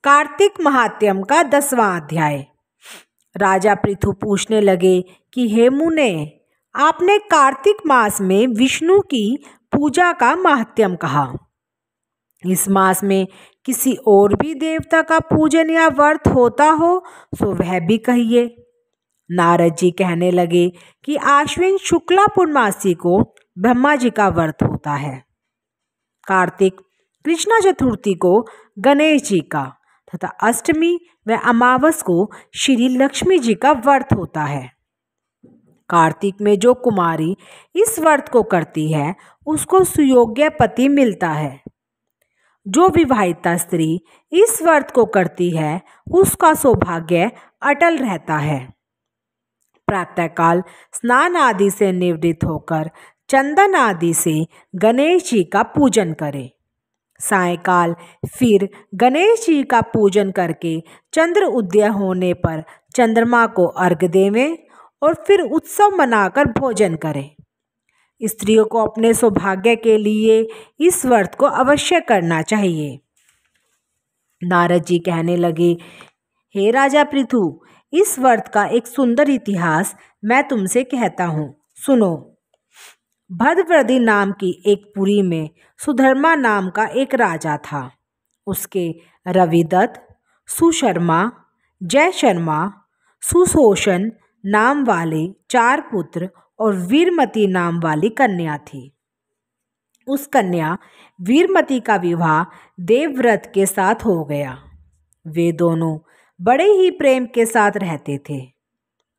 कार्तिक महात्यम का 10वां अध्याय। राजा पृथु पूछने लगे कि हे मुने, आपने कार्तिक मास में विष्णु की पूजा का महात्यम कहा। इस मास में किसी और भी देवता का पूजन या व्रत होता हो तो वह भी कहिए। नारद जी कहने लगे कि आश्विन शुक्ला पूर्णमासी को ब्रह्मा जी का व्रत होता है, कार्तिक कृष्णा चतुर्थी को गणेश जी का तथा अष्टमी व अमावस को श्री लक्ष्मी जी का व्रत होता है। कार्तिक में जो कुमारी इस व्रत को करती है उसको सुयोग्य पति मिलता है। जो विवाहिता स्त्री इस व्रत को करती है उसका सौभाग्य अटल रहता है। प्रातःकाल स्नान आदि से निवृत्त होकर चंदन आदि से गणेश जी का पूजन करें। सायंकाल फिर गणेश जी का पूजन करके चंद्र उदय होने पर चंद्रमा को अर्घ्य देवें और फिर उत्सव मनाकर भोजन करें। स्त्रियों को अपने सौभाग्य के लिए इस व्रत को अवश्य करना चाहिए। नारद जी कहने लगे, हे राजा पृथु, इस व्रत का एक सुंदर इतिहास मैं तुमसे कहता हूँ, सुनो। भद्रवृद्धि नाम की एक पुरी में सुधर्मा नाम का एक राजा था। उसके रविदत्त, सुशर्मा, जय शर्मा, सुशोषण नाम वाले 4 पुत्र और वीरमती नाम वाली कन्या थी। उस कन्या वीरमती का विवाह देवव्रत के साथ हो गया। वे दोनों बड़े ही प्रेम के साथ रहते थे।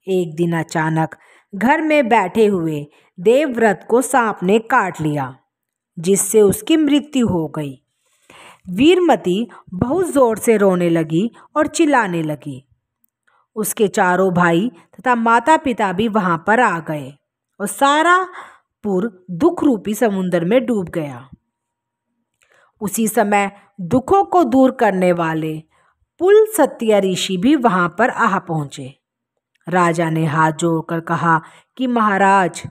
एक दिन अचानक घर में बैठे हुए देवव्रत को सांप ने काट लिया, जिससे उसकी मृत्यु हो गई। वीरमती बहुत जोर से रोने लगी और चिल्लाने लगी। उसके चारों भाई तथा माता पिता भी वहां पर आ गए और सारा पुर दुख रूपी समुद्र में डूब गया। उसी समय दुखों को दूर करने वाले पुलस्त्य ऋषि भी वहां पर आ पहुंचे। राजा ने हाथ जोड़कर कहा कि महाराज,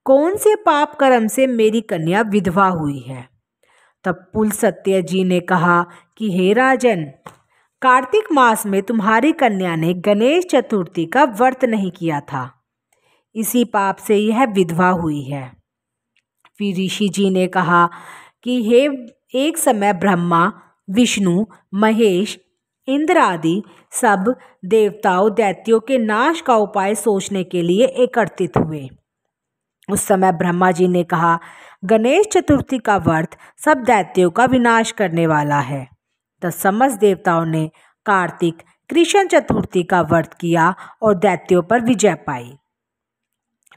कौन से पाप कर्म से मेरी कन्या विधवा हुई है। तब पुलस्त्य जी ने कहा कि हे राजन, कार्तिक मास में तुम्हारी कन्या ने गणेश चतुर्थी का व्रत नहीं किया था, इसी पाप से यह विधवा हुई है। फिर ऋषि जी ने कहा कि हे, एक समय ब्रह्मा, विष्णु, महेश, इंद्र आदि सब देवताओं दैत्यों के नाश का उपाय सोचने के लिए एकत्रित हुए। उस समय ब्रह्मा जी ने कहा, गणेश चतुर्थी का व्रत सब दैत्यों का विनाश करने वाला है। तो समस्त देवताओं ने कार्तिक कृष्ण चतुर्थी का व्रत किया और दैत्यों पर विजय पाई।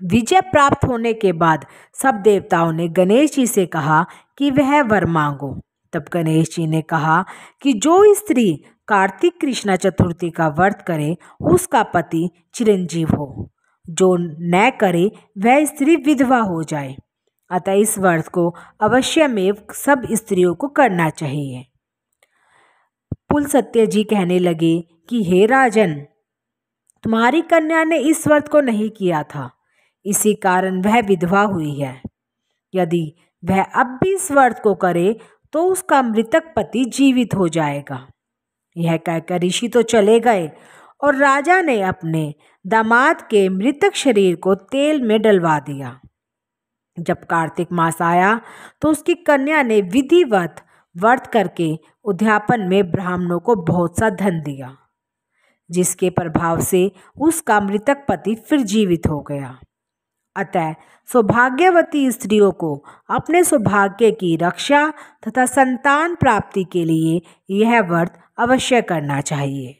विजय प्राप्त होने के बाद सब देवताओं ने गणेश जी से कहा कि वह वर मांगो। तब गणेश जी ने कहा कि जो स्त्री कार्तिक कृष्ण चतुर्थी का व्रत करे उसका पति चिरंजीव हो, जो न करे वह स्त्री विधवा हो जाए। अतः इस व्रत को अवश्यमेव सब स्त्रियों को करना चाहिए। पुलस्त्य जी कहने लगे कि हे राजन, तुम्हारी कन्या ने इस व्रत को नहीं किया था, इसी कारण वह विधवा हुई है। यदि वह अब भी इस व्रत को करे तो उसका मृतक पति जीवित हो जाएगा। यह कहकर ऋषि तो चले गए और राजा ने अपने दामाद के मृतक शरीर को तेल में डलवा दिया। जब कार्तिक मास आया तो उसकी कन्या ने विधिवत व्रत करके उद्यापन में ब्राह्मणों को बहुत सा धन दिया, जिसके प्रभाव से उसका मृतक पति फिर जीवित हो गया। अतः सौभाग्यवती स्त्रियों को अपने सौभाग्य की रक्षा तथा संतान प्राप्ति के लिए यह व्रत अवश्य करना चाहिए।